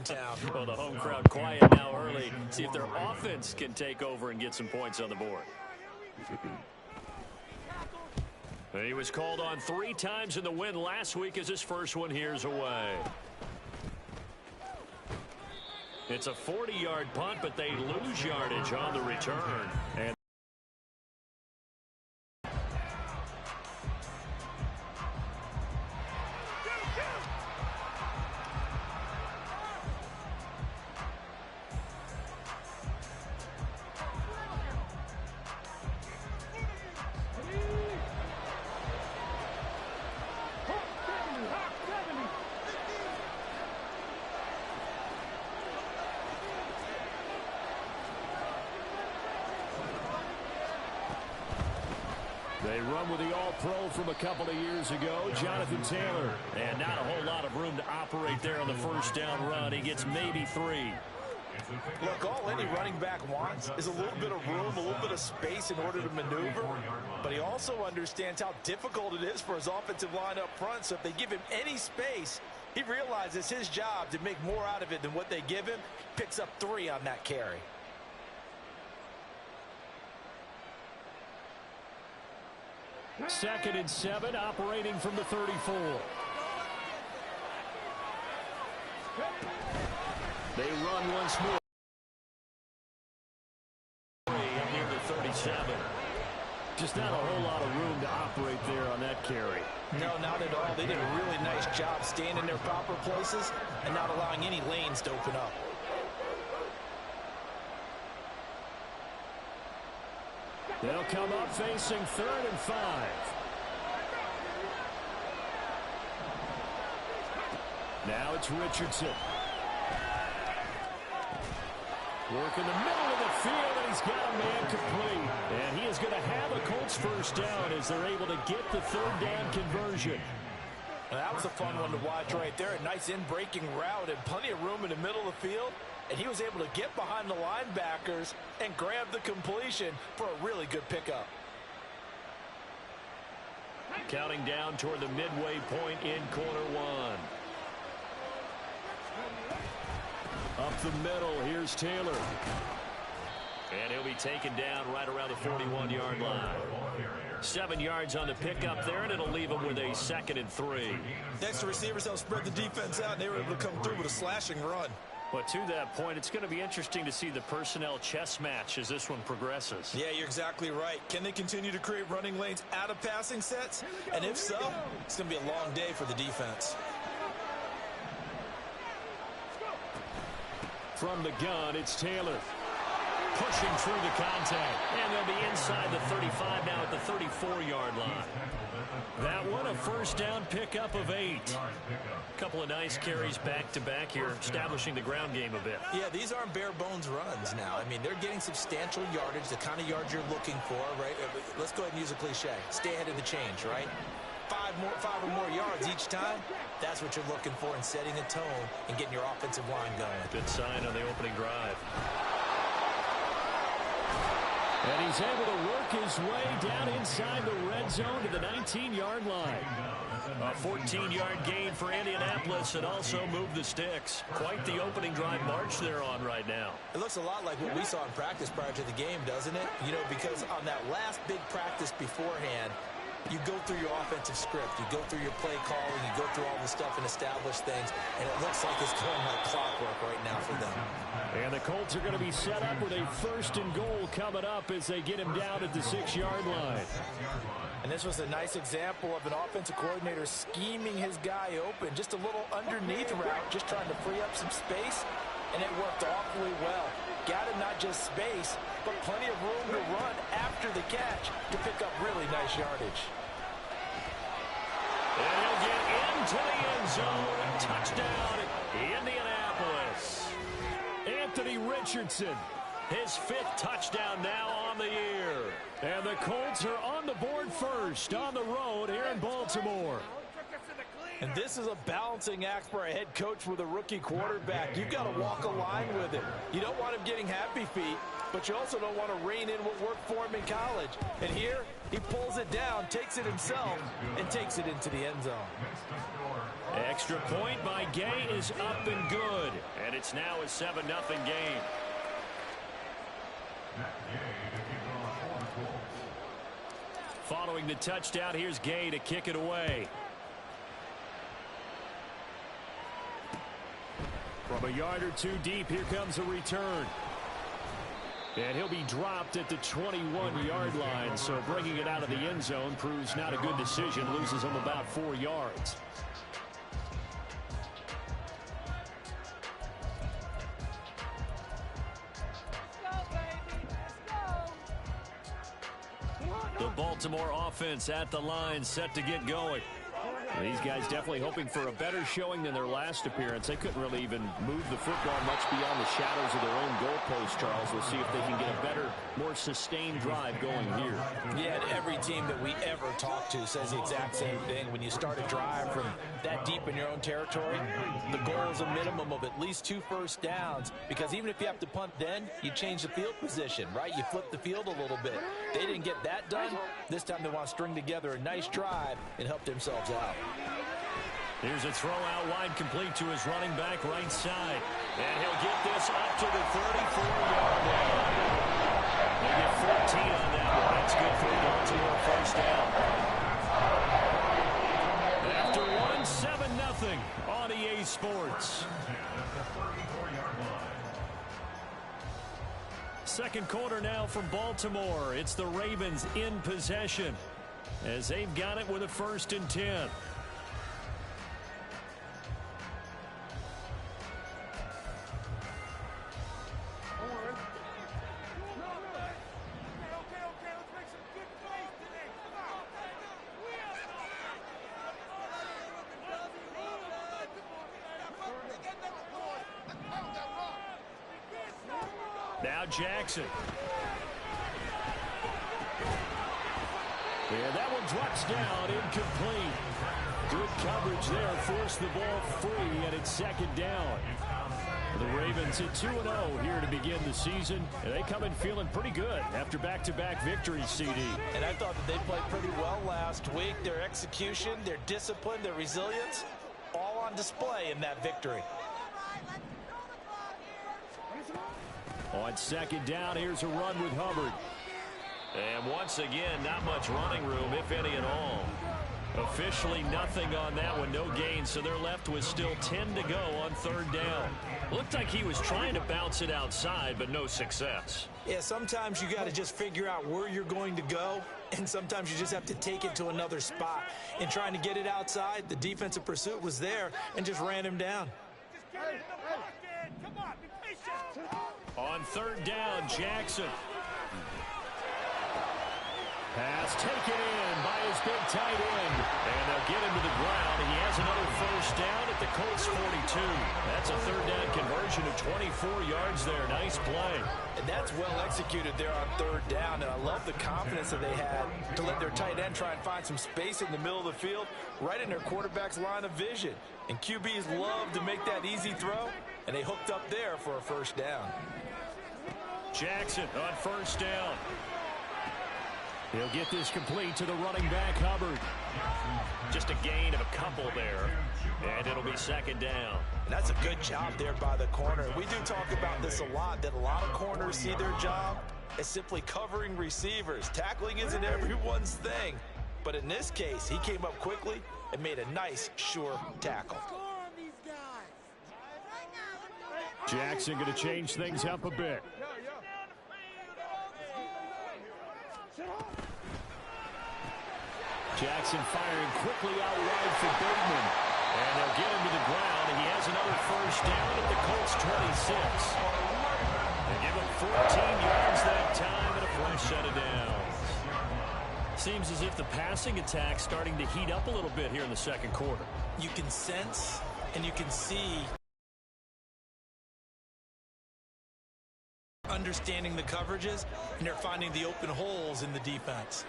town. Well, the home crowd quiet now early. See if their offense can take over and get some points on the board. He was called on 3 times in the win last week as his first one here's away. It's a 40-yard punt, but they lose yardage on the return. And they run with the All-Pro from a couple of years ago, Jonathan Taylor. And not a whole lot of room to operate there on the first down run. He gets maybe 3. Look, all any running back wants is a little bit of room, a little bit of space in order to maneuver. But he also understands how difficult it is for his offensive line up front. So if they give him any space, he realizes his job to make more out of it than what they give him. Picks up 3 on that carry. Second and 7, operating from the 34. They run once more. Near the 37. Just not a whole lot of room to operate there on that carry. No, not at all. They did a really nice job staying in their proper places and not allowing any lanes to open up. They'll come up facing 3rd and 5. Now it's Richardson. Work in the middle of the field, and he's got a man complete. And he is going to have a Colts first down as they're able to get the 3rd down conversion. That was a fun one to watch right there. A nice in-breaking route and plenty of room in the middle of the field. And he was able to get behind the linebackers and grab the completion for a really good pickup. Counting down toward the midway point in quarter 1. Up the middle, here's Taylor. And he'll be taken down right around the 41-yard line. 7 yards on the pickup there, and it'll leave him with a 2nd and 3. Next, the receivers helped spread the defense out, and they were able to come through with a slashing run. But to that point, it's going to be interesting to see the personnel chess match as this one progresses. Yeah, you're exactly right. Can they continue to create running lanes out of passing sets? And if so, it's going to be a long day for the defense. From the gun, it's Taylor. Pushing through the contact. And they'll be inside the 35 now at the 34-yard line. That one, a first down pickup of 8. Couple of nice carries back-to-back here, establishing the ground game a bit. Yeah, these aren't bare-bones runs now. I mean, they're getting substantial yardage, the kind of yards you're looking for, right? Let's go ahead and use a cliche. Stay ahead of the change, right? 5 or more yards each time. That's what you're looking for in setting a tone and getting your offensive line going. Good sign on the opening drive. And he's able to work his way down inside the red zone to the 19-yard line. A 14-yard gain for Indianapolis and also move the sticks. Quite the opening drive march they're on right now. It looks a lot like what we saw in practice prior to the game, doesn't it? You know, because on that last big practice beforehand, you go through your offensive script, you go through your play calling, you go through all the stuff and establish things, and it looks like it's going like clockwork right now for them. And the Colts are going to be set up with a 1st and goal coming up as they get him down at the 6-yard line. And this was a nice example of an offensive coordinator scheming his guy open, just a little underneath route, just trying to free up some space, and it worked awfully well. Got him not just space, but plenty of room to run after the catch to pick up really nice yardage. And he'll get into the end zone. Touchdown, Indianapolis. Anthony Richardson, his 5th touchdown now on the year. And the Colts are on the board first on the road here in Baltimore. And this is a balancing act for a head coach with a rookie quarterback. You've got to walk a line with it. You don't want him getting happy feet, but you also don't want to rein in what worked for him in college. And here, he pulls it down, takes it himself, and takes it into the end zone. Extra point by Gay is up and good. And it's now a 7-0 game. Following the touchdown, here's Gay to kick it away. From a yard or two deep, here comes a return. And he'll be dropped at the 21-yard line, so bringing it out of the end zone proves not a good decision. Loses him about 4 yards. The Baltimore offense at the line, set to get going. These guys definitely hoping for a better showing than their last appearance. They couldn't really even move the football much beyond the shadows of their own goalpost, Charles. We'll see if they can get a better, more sustained drive going here. Yeah, and every team that we ever talk to says the exact same thing. When you start a drive from that deep in your own territory, the goal is a minimum of at least 2 first downs, because even if you have to punt then, you change the field position, right? You flip the field a little bit. They didn't get that done. This time they want to string together a nice drive and help themselves out. Here's a throw out wide, complete to his running back right side. And he'll get this up to the 34-yard line. They get 14 on that one. That's good for a Baltimore first down. After one, 7-0 on EA Sports. Second quarter now from Baltimore. It's the Ravens in possession as they've got it with a 1st and 10. Now Jackson. Yeah, that one drops down, incomplete. Good coverage there, forced the ball free, and it's 2nd down. The Ravens at 2-0 here to begin the season, and they come in feeling pretty good after back-to-back victories, CD. And I thought that they played pretty well last week. Their execution, their discipline, their resilience, all on display in that victory. On 2nd down, here's a run with Hubbard. And once again, not much running room, if any at all. Officially nothing on that one, no gain, so they're left with still 10 to go on 3rd down. Looked like he was trying to bounce it outside, but no success. Yeah, sometimes you got to just figure out where you're going to go, and sometimes you just have to take it to another spot. In trying to get it outside, the defensive pursuit was there and just ran him down. On 3rd down, Jackson. Pass taken in by his big tight end. And they'll get him to the ground. He has another 1st down at the Colts 42. That's a 3rd down conversion of 24 yards there. Nice play. And that's well executed there on 3rd down. And I love the confidence that they had to let their tight end try and find some space in the middle of the field, right in their quarterback's line of vision. And QBs love to make that easy throw, and they hooked up there for a 1st down. Jackson on 1st down. He'll get this complete to the running back, Hubbard. Just a gain of a couple there, and it'll be 2nd down. And that's a good job there by the corner. We do talk about this a lot, that a lot of corners see their job as simply covering receivers. Tackling isn't everyone's thing, but in this case, he came up quickly and made a nice, sure tackle. Jackson going to change things up a bit. Jackson firing quickly out wide for Bergman. And they'll get him to the ground, and he has another 1st down at the Colts 26. They give him 14 yards that time and a fresh set of downs. Seems as if the passing attack's starting to heat up a little bit here in the 2nd quarter. You can sense and you can see understanding the coverages, and they're finding the open holes in the defense.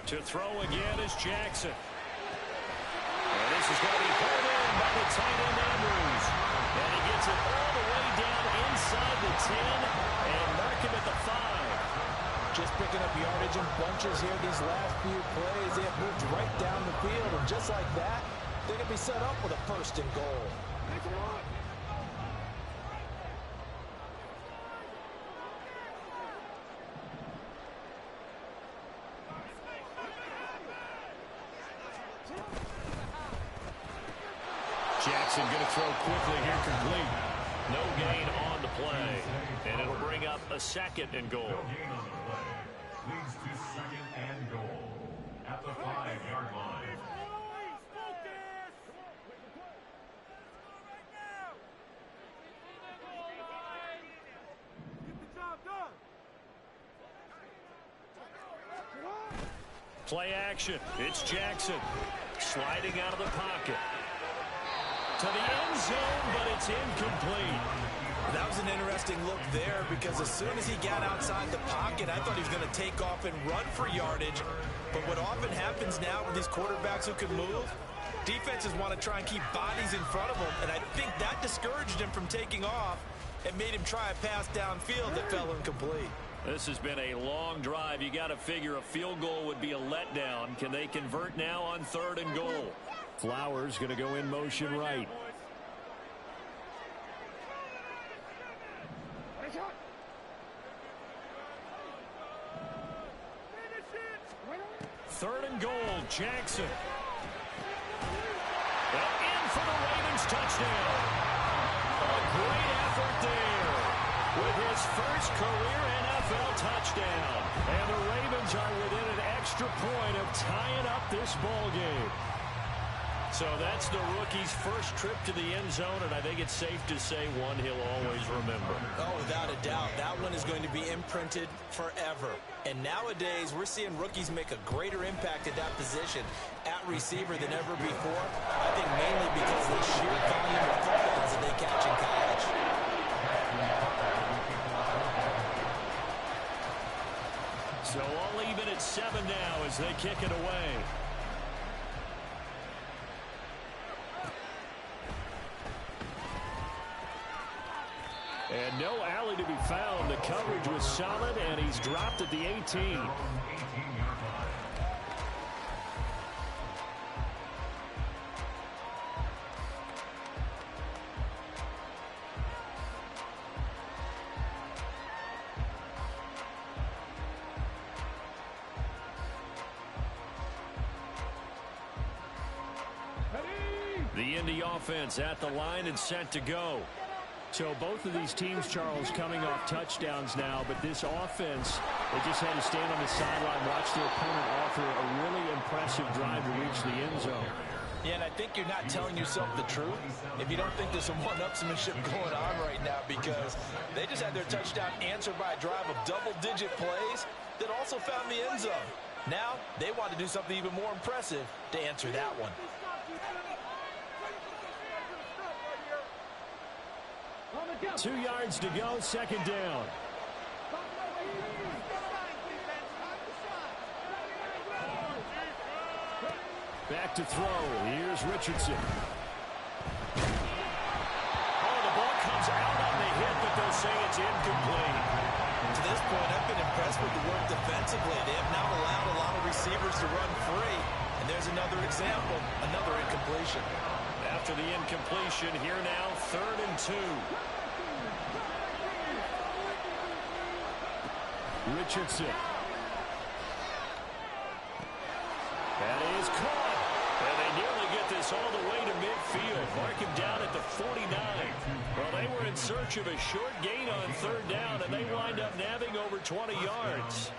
To throw again is Jackson. And this is going to be pulled in by the tight end Andrews. And he gets it all the way down inside the 10 and mark him at the 5. Just picking up yardage in bunches here these last few plays. They have moved right down the field, and just like that, they're going to be set up with a 1st and goal. Jackson going to throw quickly here, complete. No gain on the play, and it'll bring up a 2nd and goal. Leads to 2nd and goal at the 5-yard line. Play action. It's Jackson sliding out of the pocket to the end zone, but it's incomplete. That was an interesting look there because as soon as he got outside the pocket, I thought he was going to take off and run for yardage. But what often happens now with these quarterbacks who can move, defenses want to try and keep bodies in front of them, and I think that discouraged him from taking off and made him try a pass downfield that fell incomplete. This has been a long drive. You got to figure a field goal would be a letdown. Can they convert now on 3rd and goal? Flowers going to go in motion right. Third and goal, Jackson. In for the Ravens touchdown. A great effort there with his first career NFL touchdown. And the Ravens are within an extra point of tying up this ball game. So that's the rookie's first trip to the end zone, and I think it's safe to say one he'll always remember. Oh, without a doubt. That one is going to be imprinted forever. And nowadays, we're seeing rookies make a greater impact at that position at receiver than ever before. I think mainly because of the sheer volume of footballs that they catch in college. So all even at 7 now as they kick it away. And no alley to be found. The coverage was solid, and he's dropped at the 18. The Indy offense at the line and set to go. So both of these teams, Charles, coming off touchdowns now, but this offense, they just had to stand on the sideline, watch their opponent offer a really impressive drive to reach the end zone. Yeah, and I think you're not telling yourself the truth if you don't think there's some one-upsmanship going on right now, because they just had their touchdown answered by a drive of double-digit plays that also found the end zone. Now they want to do something even more impressive to answer that one. Two yards to go, second down. Back to throw. Here's Richardson. Oh, the ball comes out on the hit, but they'll say it's incomplete. To this point, I've been impressed with the work defensively. They have not allowed a lot of receivers to run free. And there's another example, another incompletion. After the incompletion, here now, 3rd and 2. Richardson. That is caught. And they nearly get this all the way to midfield. Mark him down at the 49. Well, they were in search of a short gain on 3rd down, and they wind up nabbing over 20 yards.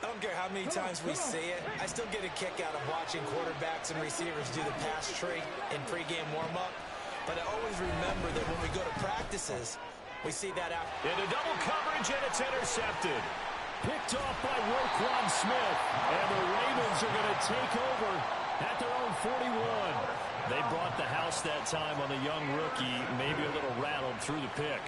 I don't care how many times we see it. I still get a kick out of watching quarterbacks and receivers do the pass tree in pregame warm-up. But I always remember that when we go to practices, we see that out. Into double coverage, and it's intercepted. Picked off by Roquan Smith. And the Ravens are going to take over at their own 41. They brought the house that time on the young rookie, maybe a little rattled through the pick.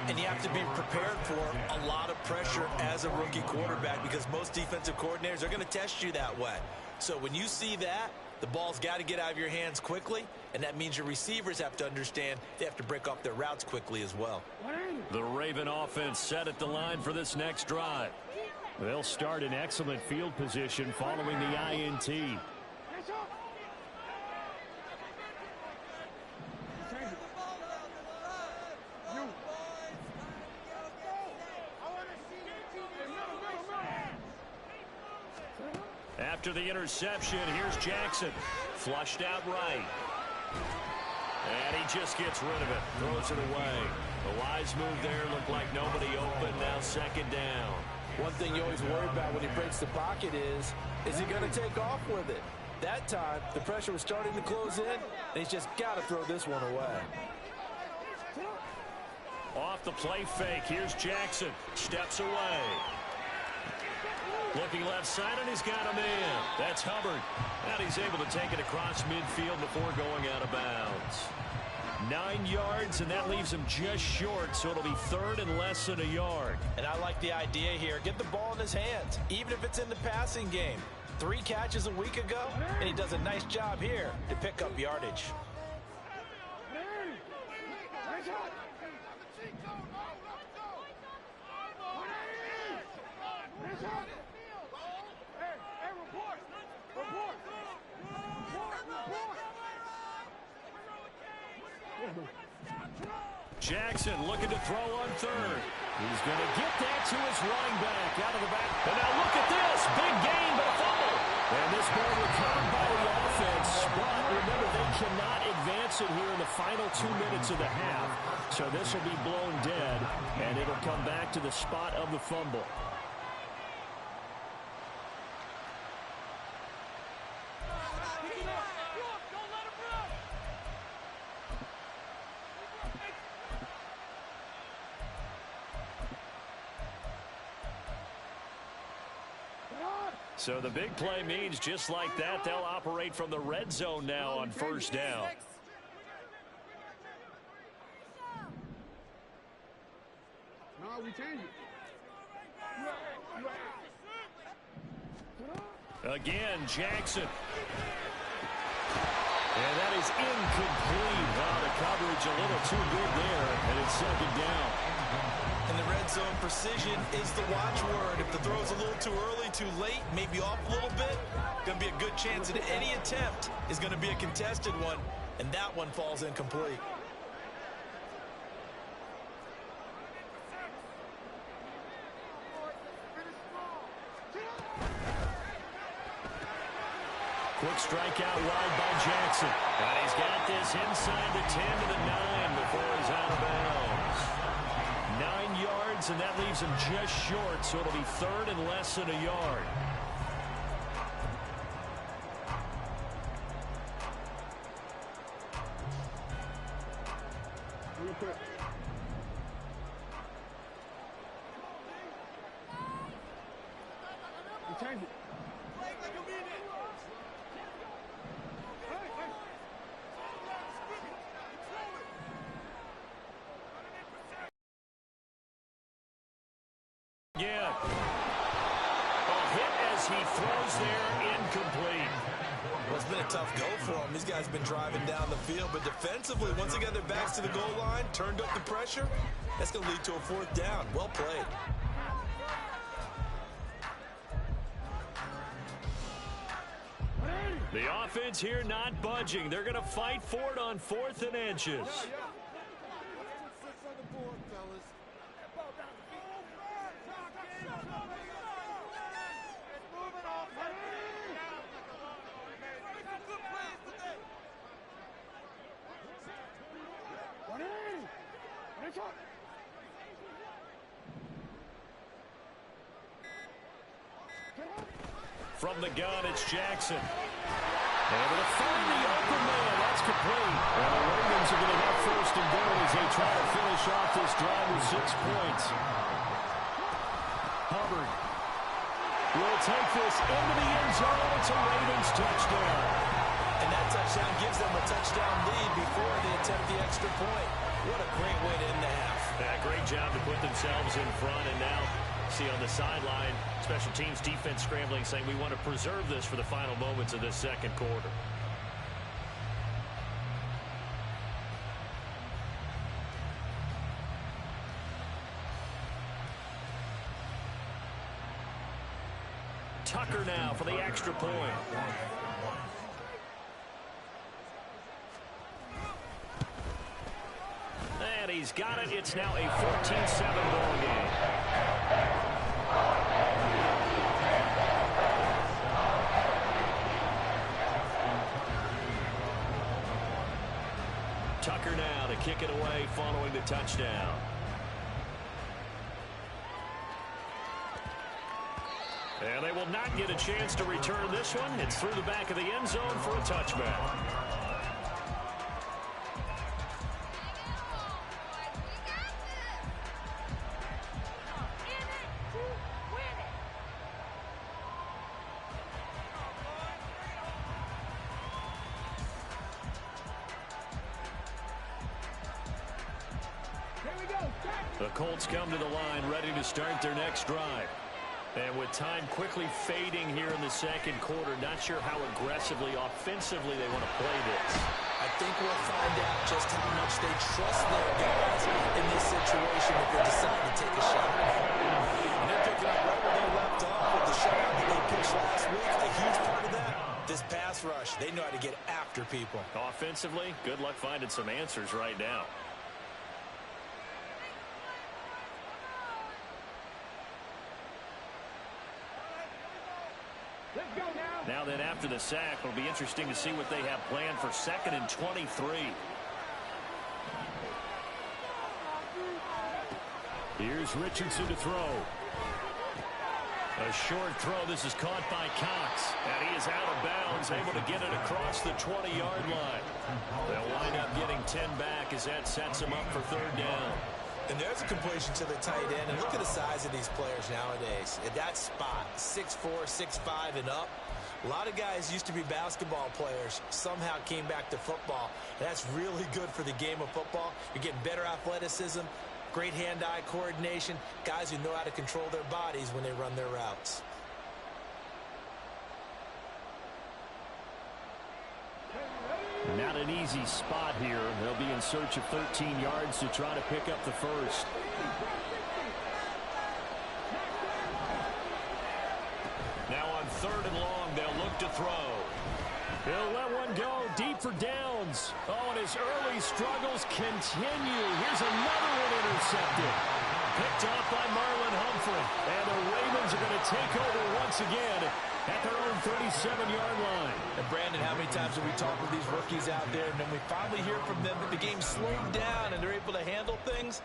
And you have to be prepared for a lot of pressure as a rookie quarterback, because most defensive coordinators are going to test you that way. So when you see that, the ball's got to get out of your hands quickly, and that means your receivers have to understand they have to break off their routes quickly as well. The Raven offense set at the line for this next drive. They'll start in excellent field position following the INT. After the interception, here's Jackson. Flushed out right. And he just gets rid of it. Throws it away. The wise move there. Looked like nobody open. Now second down. One thing you always worry about when he breaks the pocket is he going to take off with it? That time, the pressure was starting to close in, and he's just got to throw this one away. Off the play fake. Here's Jackson. Steps away. Looking left side, and he's got a man. That's Hubbard. And he's able to take it across midfield before going out of bounds. 9 yards, and that leaves him just short, so it'll be third and less than a yard. And I like the idea here. Get the ball in his hands, even if it's in the passing game. 3 catches a week ago, and he does a nice job here to pick up yardage. Jackson looking to throw on third. He's going to get that to his running back out of the back. And now look at this. Big gain, but a fumble. And this ball recovered by the offense. But remember, they cannot advance it here in the final 2 minutes of the half. So this will be blown dead, and it'll come back to the spot of the fumble. So the big play means just like that, they'll operate from the red zone now on first down. No, we change it. Again, Jackson. And that is incomplete. Wow, the coverage a little too good there, and it's second down. And the red zone precision is the watchword. If the throw's a little too early, too late, maybe off a little bit, going to be a good chance that any attempt is going to be a contested one, and that one falls incomplete. Quick strikeout wide by Jackson. And he's got this inside the 10 to the 9 before he's out of bounds. 9 yards, and that leaves him just short, so it'll be third and less than a yard. Change it. Yeah. A hit as he throws there, incomplete. Well, it's been a tough go for him. These guys have been driving down the field, but defensively, once they got their backs to the goal line, turned up the pressure, that's going to lead to a fourth down. Well played. The offense here not budging. They're going to fight for it on 4th and inches. From the gun, it's Jackson. Able to find the open man. That's complete. And the Ravens are going to have first and goal as they try to finish off this drive with 6 points. Hubbard will take this into the end zone. It's a Ravens touchdown. And that touchdown gives them a touchdown lead before they attempt the extra point. What a great way to end the half. Yeah, great job to put themselves in front, and now see on the sideline, special teams defense scrambling, saying we want to preserve this for the final moments of this second quarter. Tucker now for the extra point. And he's got it. It's now a 14-7 ball game. Tucker now to kick it away following the touchdown. And they will not get a chance to return this one. It's through the back of the end zone for a touchback. The Colts come to the line ready to start their next drive. And with time quickly fading here in the second quarter, not sure how aggressively, offensively they want to play this. I think we'll find out just how much they trust their guys in this situation if they decide to take a shot. And they're picking up right where they left off with the shot that they pitched last week. A huge part of that, this pass rush. They know how to get after people. Offensively, good luck finding some answers right now. Now then, after the sack, it'll be interesting to see what they have planned for 2nd and 23. Here's Richardson to throw. A short throw. This is caught by Cox. And he is out of bounds, able to get it across the 20-yard line. They'll wind up getting 10 back as that sets them up for 3rd down. And there's a completion to the tight end. And look at the size of these players nowadays. At that spot, 6'4", 6'5", and up. A lot of guys used to be basketball players, somehow came back to football. And that's really good for the game of football. You're getting better athleticism, great hand-eye coordination, guys who know how to control their bodies when they run their routes. Not an easy spot here. They'll be in search of 13 yards to try to pick up the first. Now on 3rd and long, they'll look to throw. He'll let one go deep for downs. Oh, and his early struggles continue. Here's another one intercepted. Picked off by Marlon Humphrey. And the Ravens are going to take over once again at their own 37-yard line. And Brandon, how many times have we talked with these rookies out there, and then we finally hear from them that the game slowed down and they're able to handle things?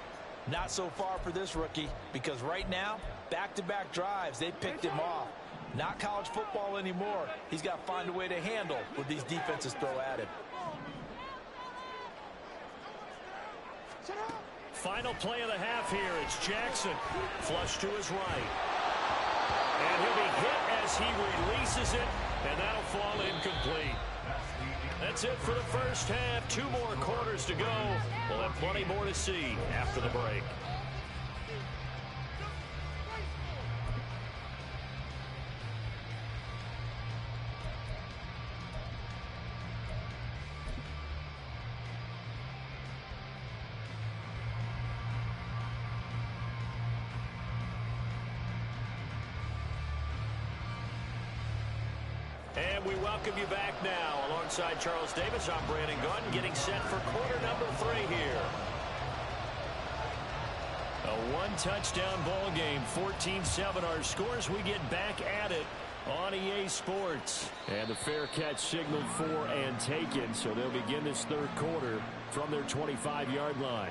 Not so far for this rookie, because right now, back-to-back drives, they picked him off. Not college football anymore. He's got to find a way to handle what these defenses throw at him. Final play of the half here. It's Jackson. Flush to his right. And he'll be hit as he releases it, and that'll fall incomplete. That's it for the first half. 2 more quarters to go. We'll have plenty more to see after the break. And we welcome you back now. Alongside Charles Davis, I'm Brandon Gunn, getting set for quarter number 3 here. A 1-touchdown ball game, 14-7 our scores. We get back at it on EA Sports. And the fair catch signaled for and taken, so they'll begin this 3rd quarter from their 25-yard line.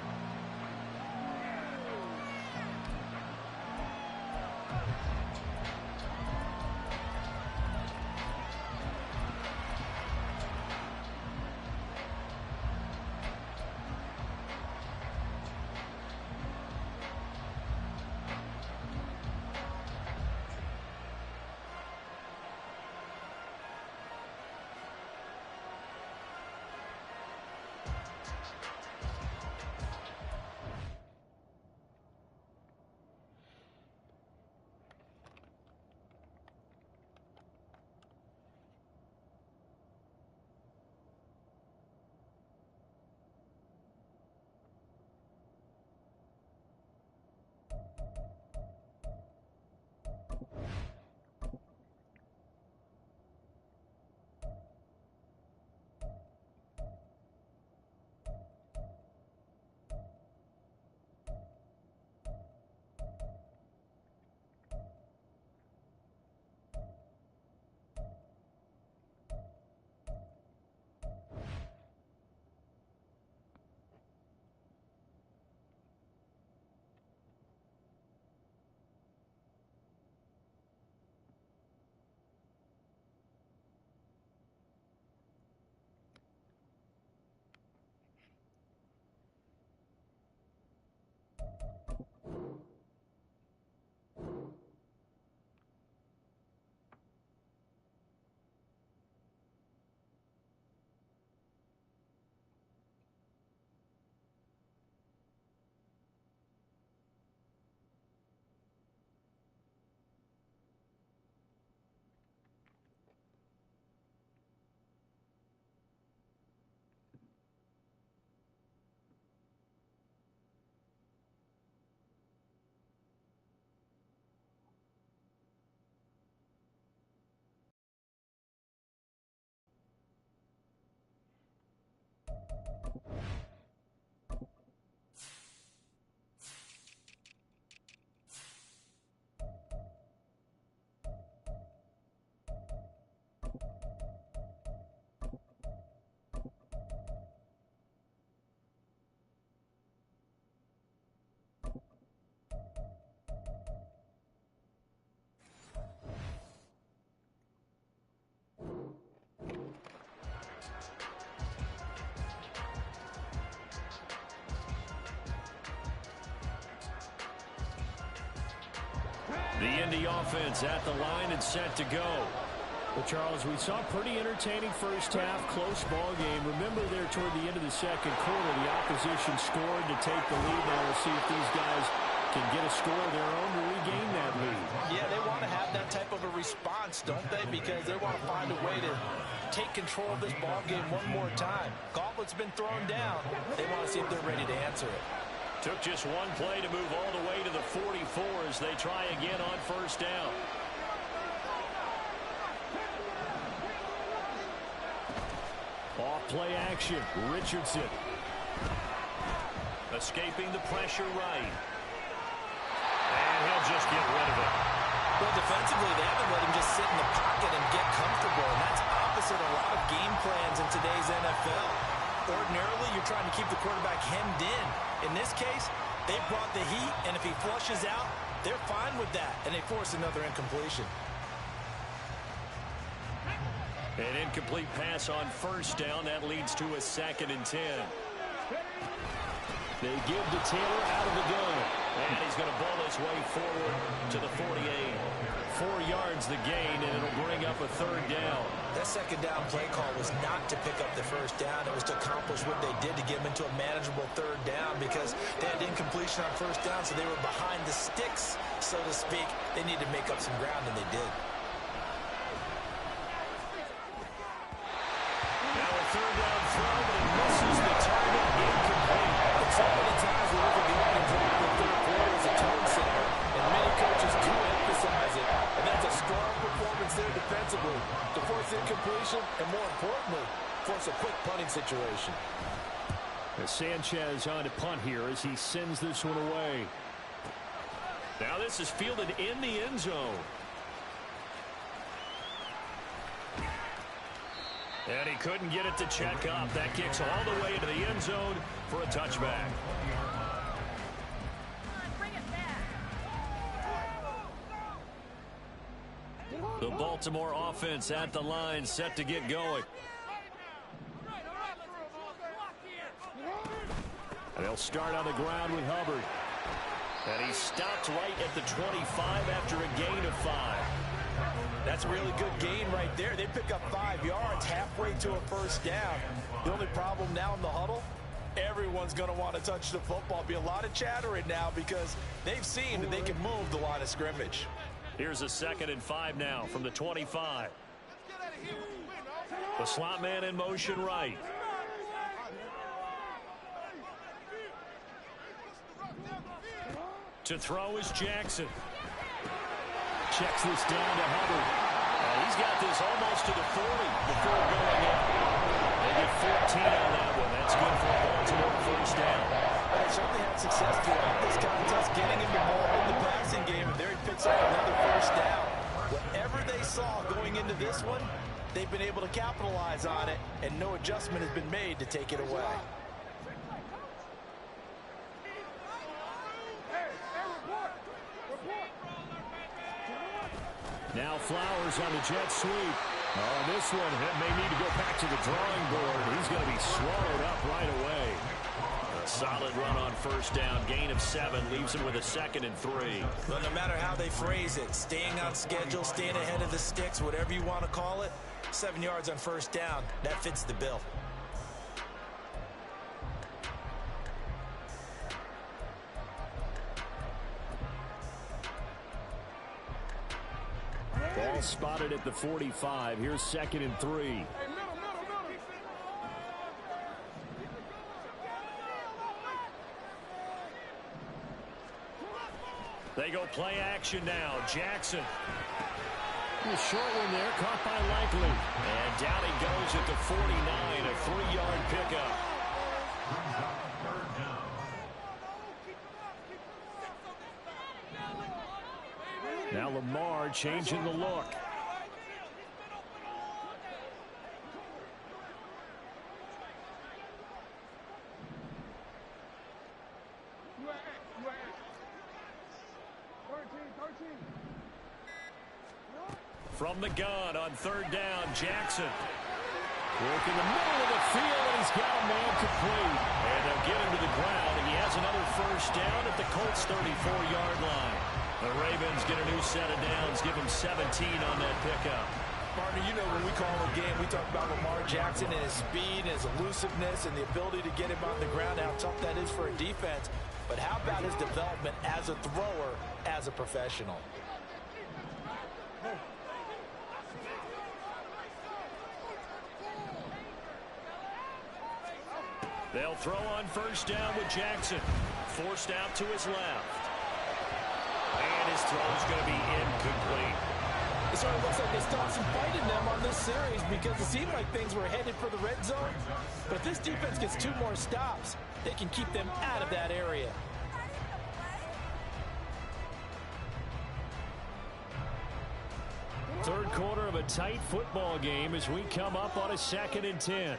The Indy offense at the line and set to go. Well, Charles, we saw a pretty entertaining first half, close ball game. Remember there toward the end of the second quarter, the opposition scored to take the lead. Now we'll see if these guys can get a score of their own to regain that lead. Yeah, they want to have that type of a response, don't they? Because they want to find a way to take control of this ball game one more time. Gauntlet's been thrown down. They want to see if they're ready to answer it. Took just one play to move all the way to the 44 as they try again on first down. Off play action. Richardson. Escaping the pressure right. And he'll just get rid of it. Well, defensively, they haven't let him just sit in the pocket and get comfortable. And that's opposite a lot of game plans in today's NFL. Ordinarily, you're trying to keep the quarterback hemmed in. In this case, they brought the heat, and if he flushes out, they're fine with that, and they force another incompletion. An incomplete pass on first down. That leads to a 2nd and 10. They give to Taylor out of the gun. And he's going to ball his way forward to the 48. 4 yards the gain, and it'll bring up a 3rd down. That second down play call was not to pick up the first down. It was to accomplish what they did to get them into a manageable 3rd down because they had incompletion on first down, so they were behind the sticks, so to speak. They needed to make up some ground, and they did. Now a 3rd down throw, but it misses the target, incomplete. And so many times we look at the opening drive of the third quarter as a tone setter, and many coaches do emphasize it. And that's a strong performance there defensively to force incompletion and, more importantly, force a quick punting situation. Sanchez on to punt here as he sends this one away. Now this is fielded in the end zone. And he couldn't get it to check up. That kicks all the way into the end zone for a touchback. The Baltimore offense at the line, set to get going. And they'll start on the ground with Hubbard. And he stopped right at the 25 after a gain of 5. That's a really good gain right there. They pick up 5 yards halfway to a first down. The only problem now in the huddle, everyone's going to want to touch the football. Be a lot of chattering now because they've seen that they can move the line of scrimmage. Here's a 2nd and 5 now from the 25. The slot man in motion right. To throw is Jackson. Checks this down to Hubbard. He's got this almost to the 40 before going in. They get 14 on that one. That's good for a Baltimore first down. They certainly had success throughout this contest getting him the ball in the passing game, and there he picks up another first down. Whatever they saw going into this one, they've been able to capitalize on it, and no adjustment has been made to take it away. Now Flowers on the jet sweep. On this one, it may need to go back to the drawing board. He's going to be swallowed up right away. A solid run on first down. Gain of 7 leaves him with a 2nd and 3. But no matter how they phrase it, staying on schedule, staying ahead of the sticks, whatever you want to call it, 7 yards on first down, that fits the bill. Ball spotted at the 45. Here's 2nd and 3. They go play action now. Jackson. A short one there, caught by Likely. And down he goes at the 49, a 3-yard pickup. Now Lamar changing the look. From the gun on third down, Jackson. Work in the middle of the field, and he's got a man complete. And they'll get him to the ground, and he has another first down at the Colts' 34-yard line. The Ravens get a new set of downs, give them 17 on that pickup. Partner, you know when we call a game, we talk about Lamar Jackson and his speed and his elusiveness and the ability to get him on the ground, how tough that is for a defense. But how about his development as a thrower, as a professional? They'll throw on first down with Jackson. Forced out to his left. And his throw's going to be incomplete. It sort of looks like they stopped some fight in them on this series because it seemed like things were headed for the red zone. But if this defense gets 2 more stops, they can keep them out of that area. Third quarter of a tight football game as we come up on a 2nd and 10.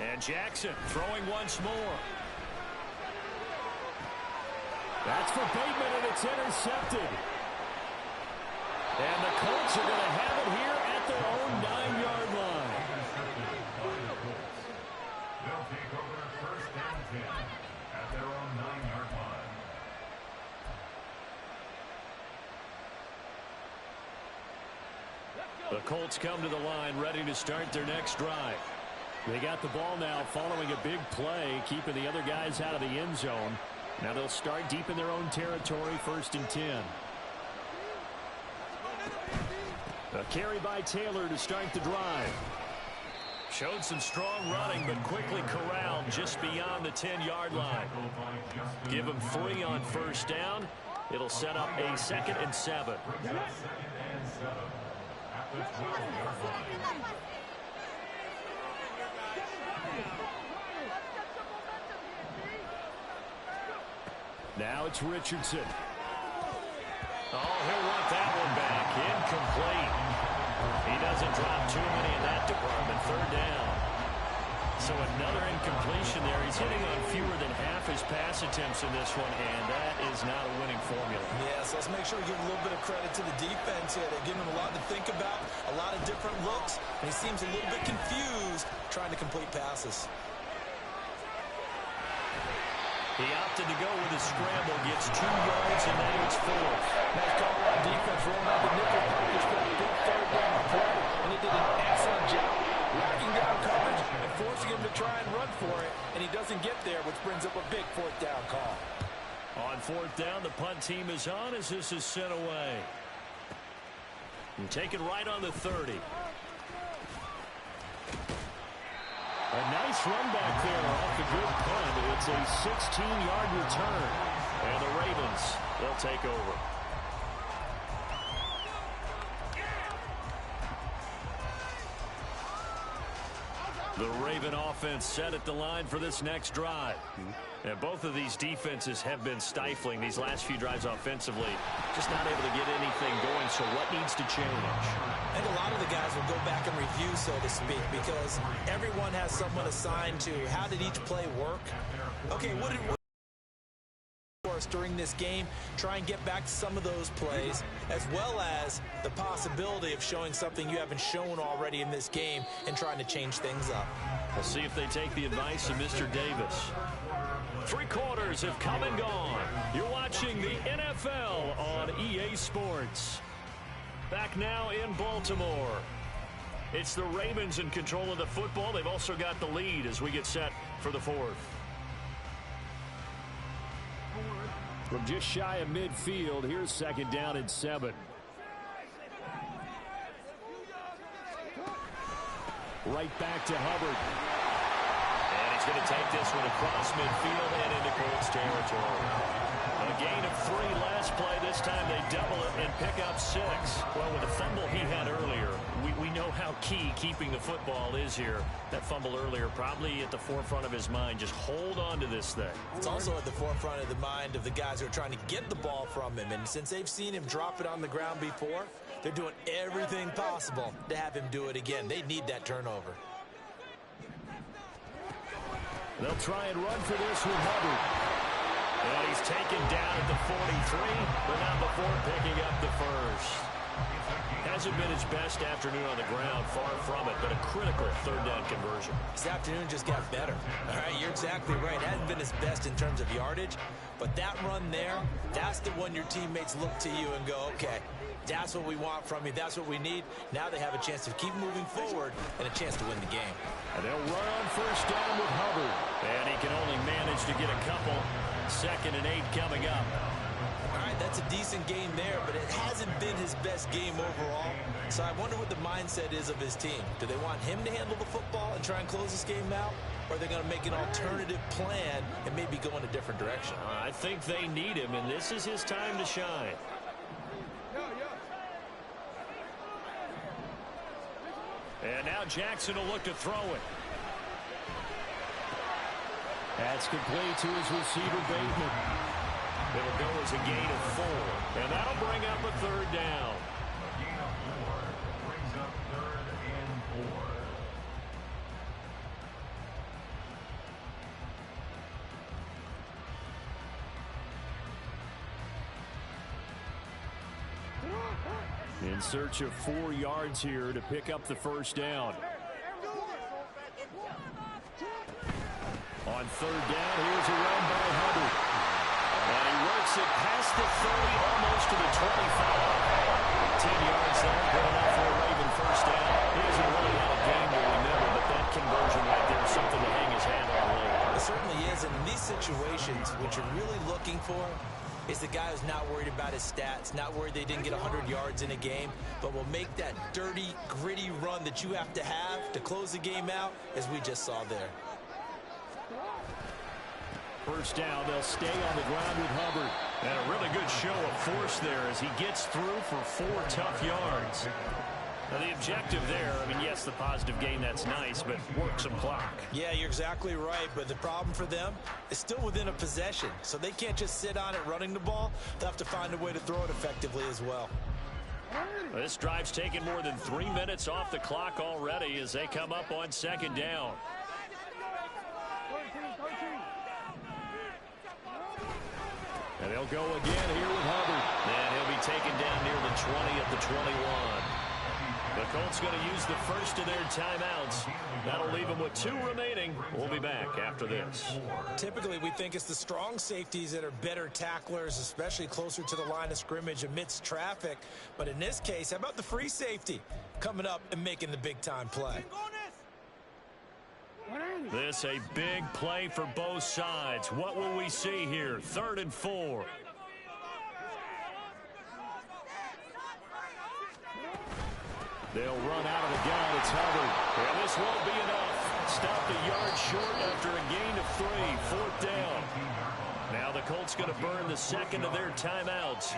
And Jackson throwing once more. That's for Bateman, and it's intercepted. And the Colts are going to have it here at their own 9-yard line. They'll take over first and 10 at their own 9-yard line. The Colts come to the line ready to start their next drive. They got the ball now following a big play, keeping the other guys out of the end zone. Now they'll start deep in their own territory, 1st and 10. A carry by Taylor to start the drive. Showed some strong running, but quickly corralled just beyond the 10-yard line. Give them 3 on first down. It'll set up a 2nd and 7. At the 12-yard line. Now it's Richardson. Oh, he'll want that one back. Incomplete. He doesn't drop too many in that department. 3rd down. So another incompletion there. He's hitting on fewer than half his pass attempts in this one, and that is not a winning formula. Yes, let's make sure we give a little bit of credit to the defense here. They're giving him a lot to think about, a lot of different looks, and he seems a little bit confused trying to complete passes. He opted to go with his scramble, gets 2 yards, and now it's 4. Nice call on defense, rolling out the nickel package for a big 3rd down play, and he did an excellent job locking down coverage and forcing him to try and run for it, and he doesn't get there, which brings up a big 4th down call. On 4th down, the punt team is on as this is sent away. And taken right on the 30. A nice run back there off the good punt. It's a 16-yard return. And the Ravens, they'll take over. The Raven offense set at the line for this next drive. And both of these defenses have been stifling these last few drives offensively. Just not able to get anything going, so what needs to change? I think a lot of the guys will go back and review, so to speak, because everyone has someone assigned to how did each play work. Okay, what did during this game, try and get back to some of those plays, as well as the possibility of showing something you haven't shown already in this game and trying to change things up. We'll see if they take the advice of Mr. Davis. 3 quarters have come and gone. You're watching the NFL on EA Sports. Back now in Baltimore. It's the Ravens in control of the football. They've also got the lead as we get set for the 4th. From just shy of midfield, here's 2nd down and 7. Right back to Hubbard. And he's going to take this one across midfield and into Colts territory. A gain of 3 last play. This time they double it and pick up 6. Well, with the fumble he had earlier, we know how key keeping the football is here. That fumble earlier probably at the forefront of his mind. Just hold on to this thing. It's also at the forefront of the mind of the guys who are trying to get the ball from him. And since they've seen him drop it on the ground before, they're doing everything possible to have him do it again. They need that turnover. They'll try and run for this with Hubbard. And he's taken down at the 43, but not before picking up the first. Hasn't been his best afternoon on the ground, far from it, but a critical third down conversion. This afternoon just got better. All right, you're exactly right. Hasn't been his best in terms of yardage, but that run there, that's the one your teammates look to you and go, okay, that's what we want from you. That's what we need. Now they have a chance to keep moving forward and a chance to win the game. And they'll run on first down with Hubbard. And he can only manage to get a couple. 2nd and 8 coming up. All right, that's a decent game there, but it hasn't been his best game overall. So I wonder what the mindset is of his team. Do they want him to handle the football and try and close this game out? Or are they going to make an alternative plan and maybe go in a different direction? I think they need him, and this is his time to shine. And now Jackson will look to throw it. That's complete to his receiver, Bateman. It'll go as a gain of 4. And that'll bring up a third down. A gain of 4 brings up 3rd and 4. In search of 4 yards here to pick up the first down. On third down, here's a run by Hubbard. And he works it past the 30, almost to the 25. 10 yards there, good enough for a Raven first down. He hasn't really had a game to remember, but that conversion right there is something to hang his hat on later. It certainly is, and in these situations, what you're really looking for is the guy who's not worried about his stats, not worried they didn't get 100 yards in a game, but will make that dirty, gritty run that you have to close the game out, as we just saw there. First down, they'll stay on the ground with Hubbard. And a really good show of force there as he gets through for 4 tough yards. Now the objective there, I mean, yes, the positive gain, that's nice, but work some clock. Yeah, you're exactly right, but the problem for them is still within a possession, so they can't just sit on it running the ball. They'll have to find a way to throw it effectively as well. This drive's taken more than 3 minutes off the clock already as they come up on 2nd down. And they'll go again here with Hubbard. And he'll be taken down near the 20 at the 21. The Colts going to use the first of their timeouts. That'll leave them with 2 remaining. We'll be back after this. Typically, we think it's the strong safeties that are better tacklers, especially closer to the line of scrimmage amidst traffic. But in this case, how about the free safety coming up and making the big-time play? This a big play for both sides. What will we see here? 3rd and 4. They'll run out of the gun. It's Hubbard. And this won't be enough. Stopped a yard short after a gain of 3. 4th down. Now the Colts going to burn the 2nd of their timeouts.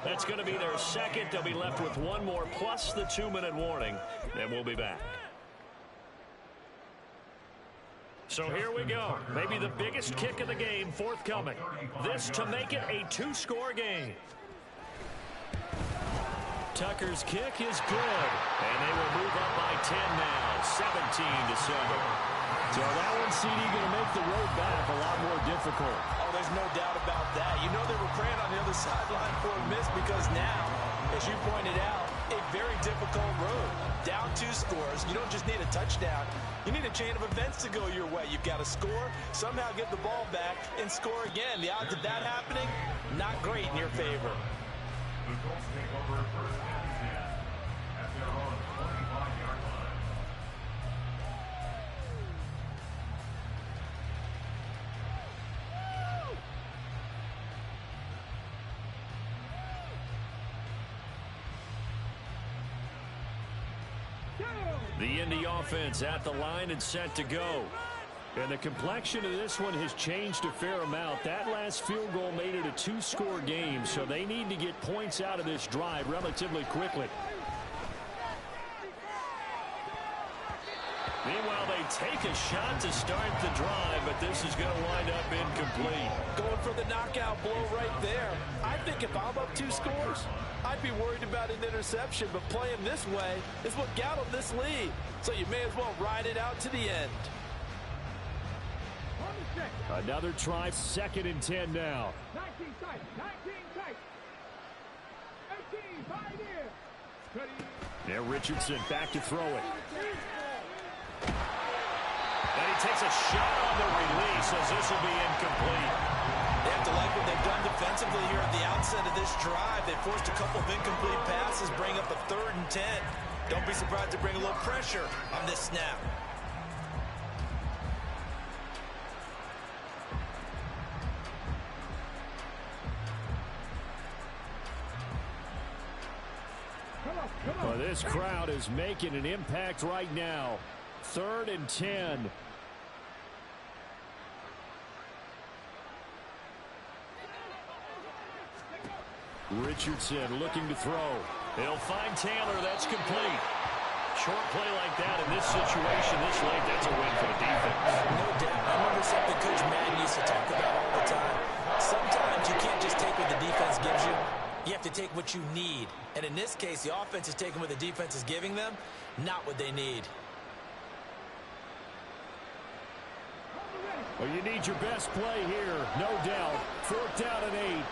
That's going to be their 2nd. They'll be left with 1 more plus the 2-minute warning. And we'll be back. So here we go. Maybe the biggest kick of the game forthcoming. This to make it a 2-score game. Tucker's kick is good. And they will move up by 10 now. 17-7. So that one, CD, going to make the road back a lot more difficult. Oh, there's no doubt about that. You know they were praying on the other sideline for a miss because now, as you pointed out, a very difficult road. Down 2 scores. You don't just need a touchdown. You need a chain of events to go your way. You've got to score, somehow get the ball back, and score again. The odds of that happening, not great in your favor. The Colts take over 1st and 10 at their own 25-yard line. The Indy offense at the line and set to go. And the complexion of this one has changed a fair amount. That last field goal made it a 2-score game, so they need to get points out of this drive relatively quickly. Meanwhile, they take a shot to start the drive, but this is going to wind up incomplete. Going for the knockout blow right there. I think if I'm up 2 scores, I'd be worried about an interception, but playing this way is what got them this lead. So you may as well ride it out to the end. Another try, 2nd and 10 now. 19 tight, 19 tight. Now Richardson back to throw it. And he takes a shot on the release as this will be incomplete. They have to like what they've done defensively here at the outset of this drive. They forced a couple of incomplete passes, bring up a 3rd and 10. Don't be surprised to bring a little pressure on this snap. Well, this crowd is making an impact right now. 3rd and 10. Richardson looking to throw. He'll find Taylor. That's complete. Short play like that in this situation this late, that's a win for the defense. No doubt. I remember something Coach Madden used to talk about all the time. Sometimes you can't just take what the defense gives you. You have to take what you need. And in this case, the offense is taking what the defense is giving them, not what they need. Well, you need your best play here, no doubt. 4th down and 8.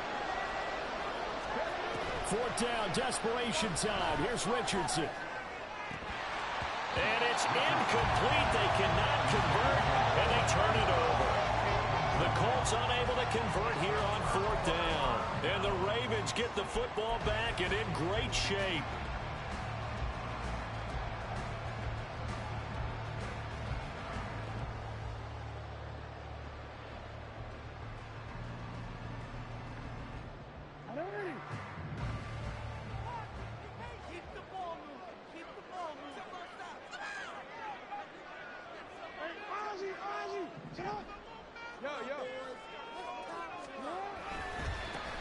4th down, desperation time. Here's Richardson. And it's incomplete. They cannot convert, and they turn it over. The Colts unable to convert here on 4th down. And the Ravens get the football back and in great shape.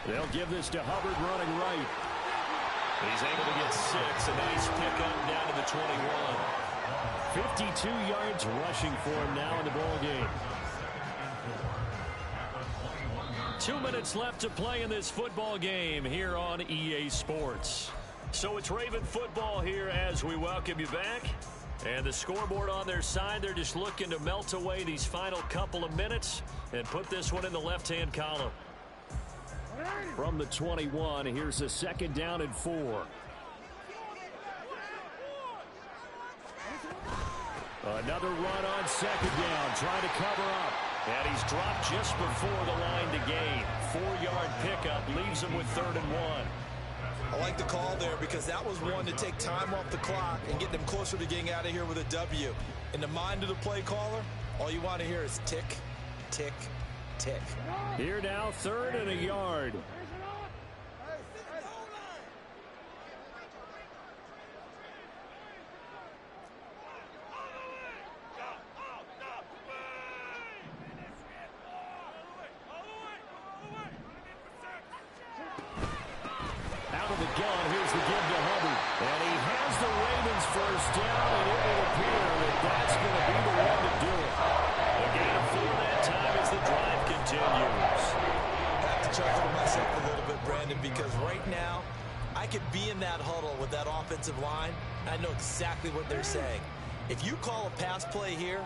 They'll give this to Hubbard running right. He's able to get 6, a nice pickup down to the 21. 52 yards rushing for him now in the ball game. 2 minutes left to play in this football game here on EA Sports. So it's Raven football here as we welcome you back. And the scoreboard on their side, they're just looking to melt away these final couple of minutes and put this one in the left-hand column. From the 21, here's a 2nd down and 4. Another run on 2nd down, trying to cover up. And he's dropped just before the line to gain. 4-yard pickup leaves him with 3rd and 1. I like the call there because that was one to take time off the clock and get them closer to getting out of here with a W. In the mind of the play caller, all you want to hear is tick, tick, tick. Here now, 3rd and a yard. Out of the gun, here's the give to Hubbard. And he has the Ravens 1st down, and it will appear that that's going to be the one to do it. A gain of 4 that time as the drive continues. I have to chuckle to myself a little bit, Brandon, because right now, I could be in that huddle with that offensive line. I know exactly what they're saying. If you call a pass play here,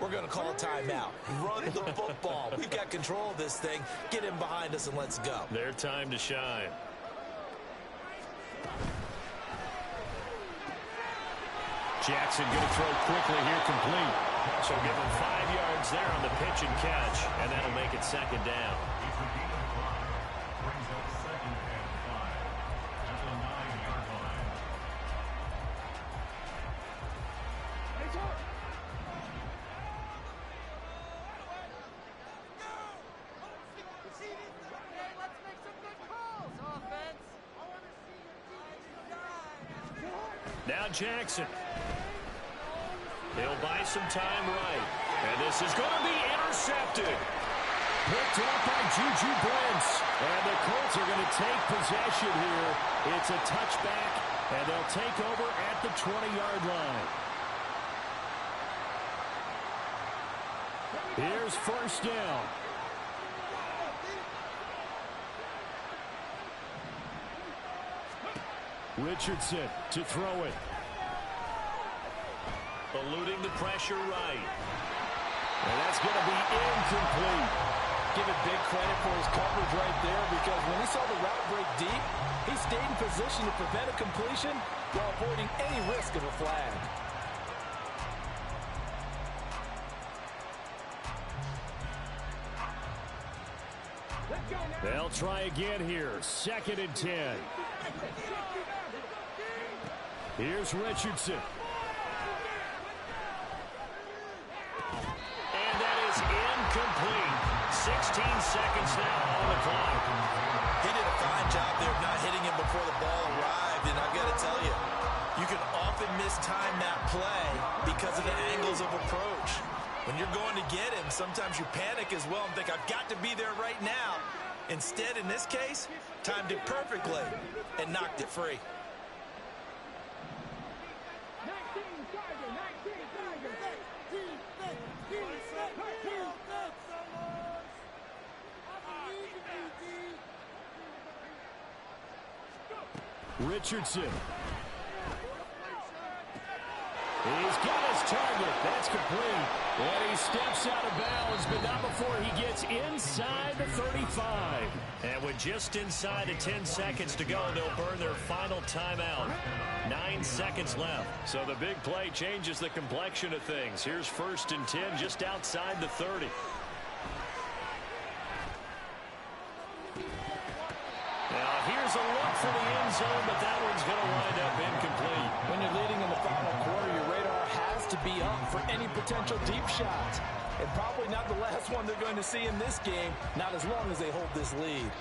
we're going to call a timeout. Run the football. We've got control of this thing. Get him behind us and let's go. Their time to shine. Jackson going to throw quickly here, complete. So give him 5 yards there on the pitch and catch, and that'll make it 2nd down. Brings up 2nd and 5 at the 9-yard line. Now Jackson. He'll buy some time right. And this is going to be intercepted. Picked up by Juju Brents. And the Colts are going to take possession here. It's a touchback, and they'll take over at the 20-yard line. Here's 1st down. Richardson to throw it. Eluding the pressure right. And that's going to be incomplete. give it big credit for his coverage right there, because when he saw the route break deep, he stayed in position to prevent a completion while avoiding any risk of a flag. They'll try again here. 2nd and 10. Here's Richardson. And that is incomplete. 16 seconds now on the clock. He did a fine job there of not hitting him before the ball arrived, and I've got to tell you, you can often mistime that play because of the angles of approach. When you're going to get him, sometimes you panic as well and think, I've got to be there right now. Instead, in this case, timed it perfectly and knocked it free. Richardson. He's got his target. That's complete. And he steps out of bounds, but not before he gets inside the 35. And with just inside of 10 seconds to go, they'll burn their final timeout. 9 seconds left. So the big play changes the complexion of things. Here's 1st and 10 just outside the 30. Now here's a look for the end zone, but that one's going to wind up incomplete. When you're leading in the final quarter, your radar has to be up for any potential deep shots. And probably not the last one they're going to see in this game, not as long as they hold this lead.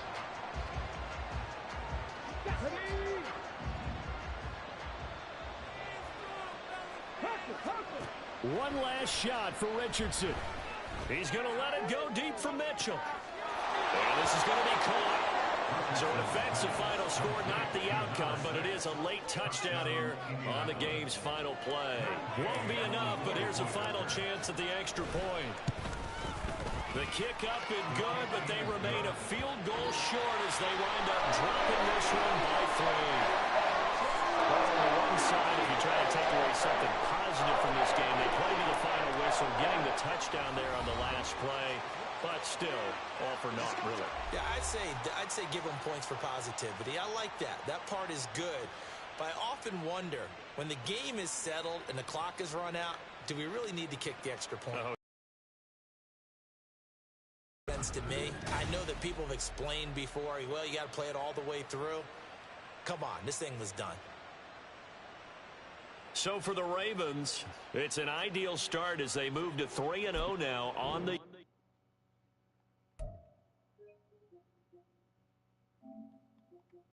One last shot for Richardson. He's going to let it go deep for Mitchell. And this is going to be caught. So an offensive final score, not the outcome, but it is a late touchdown here on the game's final play. Won't be enough, but here's a final chance at the extra point. The kick up and good, but they remain a field goal short as they wind up dropping this one by 3. Well, on the one side, if you try to take away something positive from this game, they play to the final whistle, getting the touchdown there on the last play. But still, all for naught, really. Yeah, I'd say give them points for positivity. I like that. That part is good. But I often wonder, when the game is settled and the clock is run out, do we really need to kick the extra point? To me, I know that people have explained before, well, you got to play it all the way through. Come on, this thing was done. So for the Ravens, it's an ideal start as they move to 3-0 now on the